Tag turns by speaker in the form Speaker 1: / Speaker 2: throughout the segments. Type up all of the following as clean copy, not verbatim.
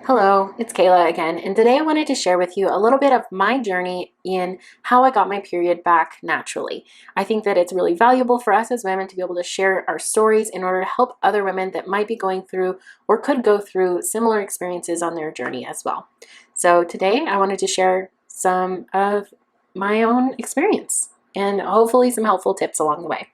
Speaker 1: Hello, it's Kayla again, and today I wanted to share with you a little bit of my journey in how I got my period back naturally. I think that it's really valuable for us as women to be able to share our stories in order to help other women that might be going through or could go through similar experiences on their journey as well. So today I wanted to share some of my own experience and hopefully some helpful tips along the way.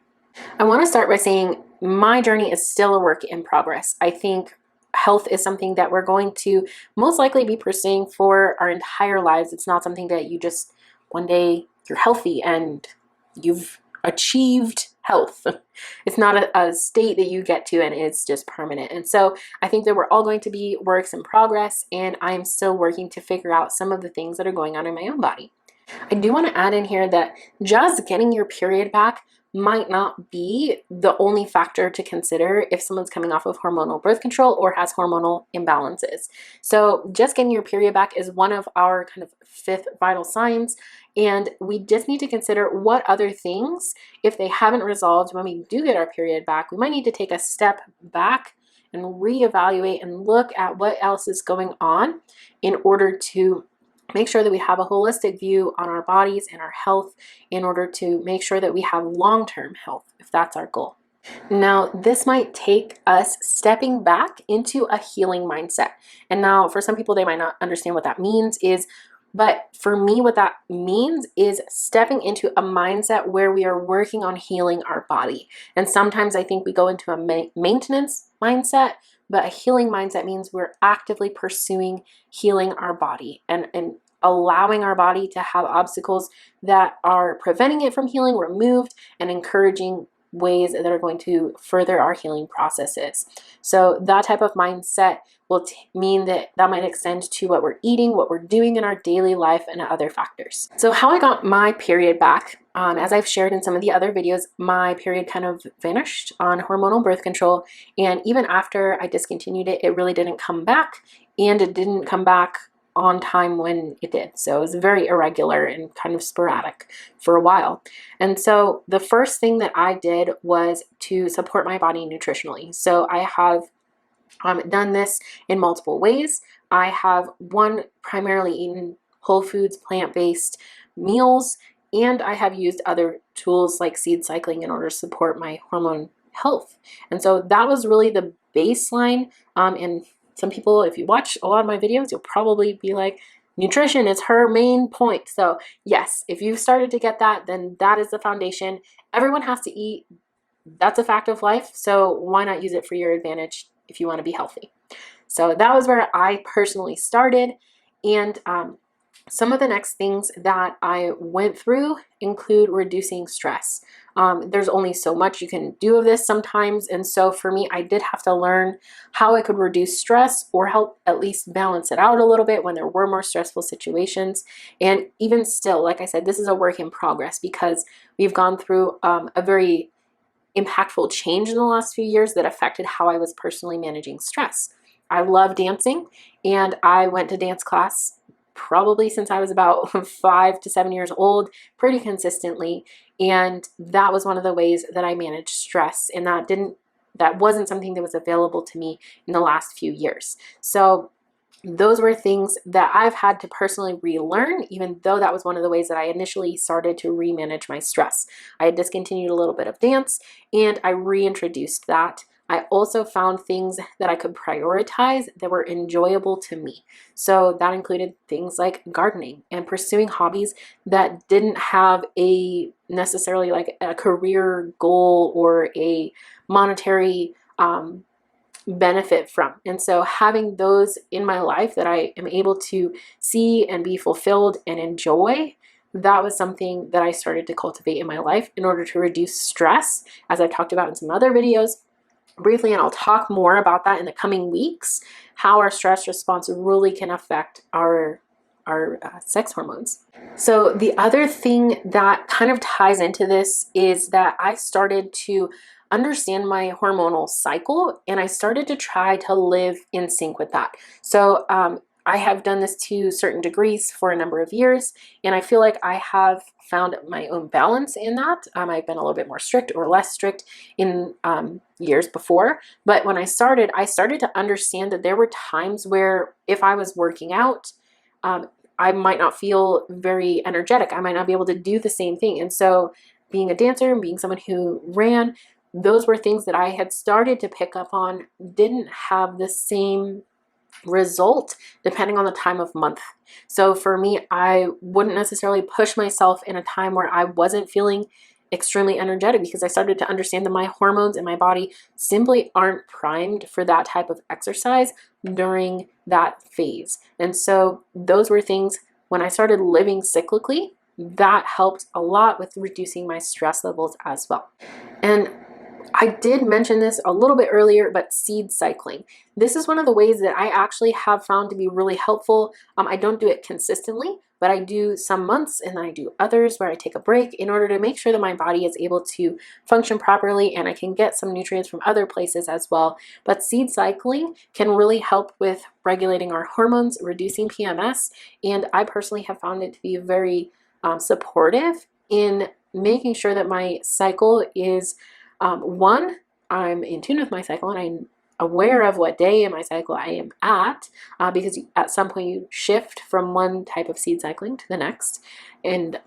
Speaker 1: I want to start by saying my journey is still a work in progress. I think health is something that we're going to most likely be pursuing for our entire lives. It's not something that you just one day you're healthy and you've achieved health. It's not a state that you get to and it's just permanent. And so I think that we're all going to be works in progress, and I'm still working to figure out some of the things that are going on in my own body. I do want to add in here that just getting your period back might not be the only factor to consider if someone's coming off of hormonal birth control or has hormonal imbalances. So just getting your period back is one of our kind of fifth vital signs, and we just need to consider what other things, if they haven't resolved when we do get our period back, we might need to take a step back and reevaluate and look at what else is going on in order to make sure that we have a holistic view on our bodies and our health in order to make sure that we have long-term health, if that's our goal. Now, this might take us stepping back into a healing mindset. And now for some people, they might not understand what that means but for me, what that means is stepping into a mindset where we are working on healing our body. And sometimes I think we go into a maintenance mindset, but a healing mindset means we're actively pursuing healing our body and allowing our body to have obstacles that are preventing it from healing removed and encouraging ways that are going to further our healing processes. So that type of mindset will mean that might extend to what we're eating, what we're doing in our daily life, and other factors. So how I got my period back, as I've shared in some of the other videos, my period kind of vanished on hormonal birth control, and even after I discontinued it, it really didn't come back, and it didn't come back on time when it did. So it was very irregular and kind of sporadic for a while. And so the first thing that I did was to support my body nutritionally. So I have done this in multiple ways. I have primarily eaten whole foods, plant-based meals, and I have used other tools like seed cycling in order to support my hormone health. And so that was really the baseline. And some people, if you watch a lot of my videos, you'll probably be like, nutrition is her main point. So yes, if you've started to get that, then that is the foundation. Everyone has to eat. That's a fact of life. So why not use it for your advantage if you want to be healthy? So that was where I personally started. And some of the next things that I went through include reducing stress. There's only so much you can do of this sometimes. And so for me, I did have to learn how I could reduce stress or help at least balance it out a little bit when there were more stressful situations. And even still, like I said, this is a work in progress because we've gone through a very impactful change in the last few years that affected how I was personally managing stress. I love dancing, and I went to dance class probably since I was about 5 to 7 years old, pretty consistently. And that was one of the ways that I managed stress. And that wasn't something that was available to me in the last few years. So those were things that I've had to personally relearn, even though that was one of the ways that I initially started to remanage my stress. I had discontinued a little bit of dance and I reintroduced that. I also found things that I could prioritize that were enjoyable to me. So that included things like gardening and pursuing hobbies that didn't have necessarily like a career goal or a monetary benefit from. And so having those in my life that I am able to see and be fulfilled and enjoy, that was something that I started to cultivate in my life in order to reduce stress, as I've talked about in some other videos briefly, and I'll talk more about that in the coming weeks, how our stress response really can affect our sex hormones. So the other thing that kind of ties into this is that I started to understand my hormonal cycle, and I started to try to live in sync with that. So I have done this to certain degrees for a number of years, and I feel like I have found my own balance in that. I've been a little bit more strict or less strict in years before, but when I started to understand that there were times where if I was working out, I might not feel very energetic. I might not be able to do the same thing. And so being a dancer and being someone who ran, those were things that I had started to pick up on, didn't have the same result depending on the time of month. So for me, I wouldn't necessarily push myself in a time where I wasn't feeling extremely energetic, because I started to understand that my hormones in my body simply aren't primed for that type of exercise during that phase. And so those were things, when I started living cyclically, that helped a lot with reducing my stress levels as well. And I did mention this a little bit earlier, but seed cycling. This is one of the ways that I actually have found to be really helpful. I don't do it consistently, but I do some months and then I do others where I take a break in order to make sure that my body is able to function properly and I can get some nutrients from other places as well. But seed cycling can really help with regulating our hormones, reducing PMS, and I personally have found it to be very supportive in making sure that my cycle is one, I'm in tune with my cycle and I'm aware of what day in my cycle I am at, because at some point you shift from one type of seed cycling to the next. And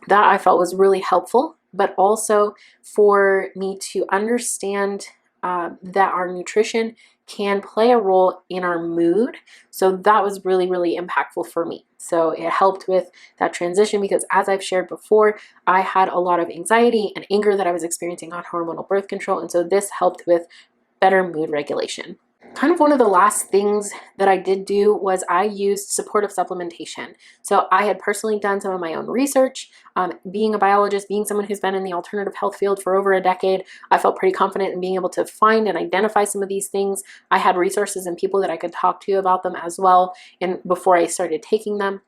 Speaker 1: that I felt was really helpful, but also for me to understand that our nutrition can play a role in our mood. So that was really, really impactful for me. So it helped with that transition, because as I've shared before, I had a lot of anxiety and anger that I was experiencing on hormonal birth control. And so this helped with better mood regulation. Kind of one of the last things that I did do was I used supportive supplementation. So I had personally done some of my own research. Being a biologist, being someone who's been in the alternative health field for over a decade, I felt pretty confident in being able to find and identify some of these things. I had resources and people that I could talk to about them as well, and before I started taking them.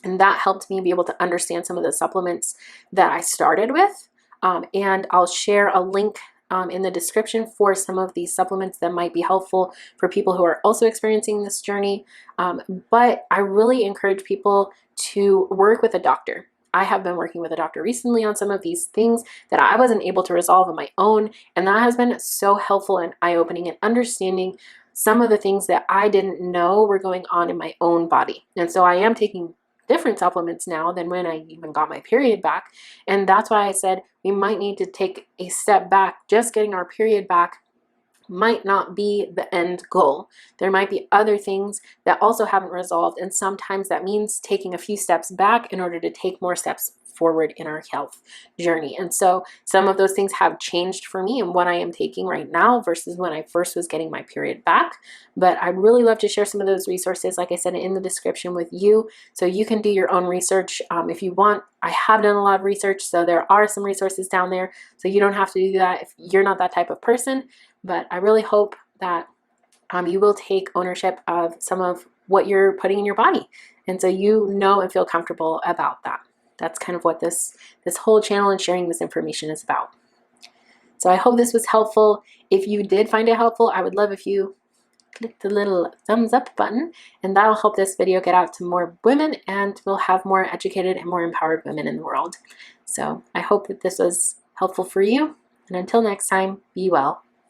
Speaker 1: And that helped me be able to understand some of the supplements that I started with. And I'll share a link in the description for some of these supplements that might be helpful for people who are also experiencing this journey. But I really encourage people to work with a doctor. I have been working with a doctor recently on some of these things that I wasn't able to resolve on my own, and that has been so helpful and eye-opening in understanding some of the things that I didn't know were going on in my own body. And so I am taking different supplements now than when I even got my period back. And that's why I said we might need to take a step back. Just getting our period back might not be the end goal. There might be other things that also haven't resolved, and sometimes that means taking a few steps back in order to take more steps forward in our health journey. And so some of those things have changed for me and what I am taking right now versus when I first was getting my period back. But I'd really love to share some of those resources, like I said, in the description with you, so you can do your own research if you want. I have done a lot of research, so there are some resources down there, so you don't have to do that if you're not that type of person. But I really hope that you will take ownership of some of what you're putting in your body, and so you know and feel comfortable about that. That's kind of what this whole channel and sharing this information is about. So I hope this was helpful. If you did find it helpful, I would love if you click the little thumbs up button, and that'll help this video get out to more women, and we'll have more educated and more empowered women in the world. So I hope that this was helpful for you, and until next time, be well.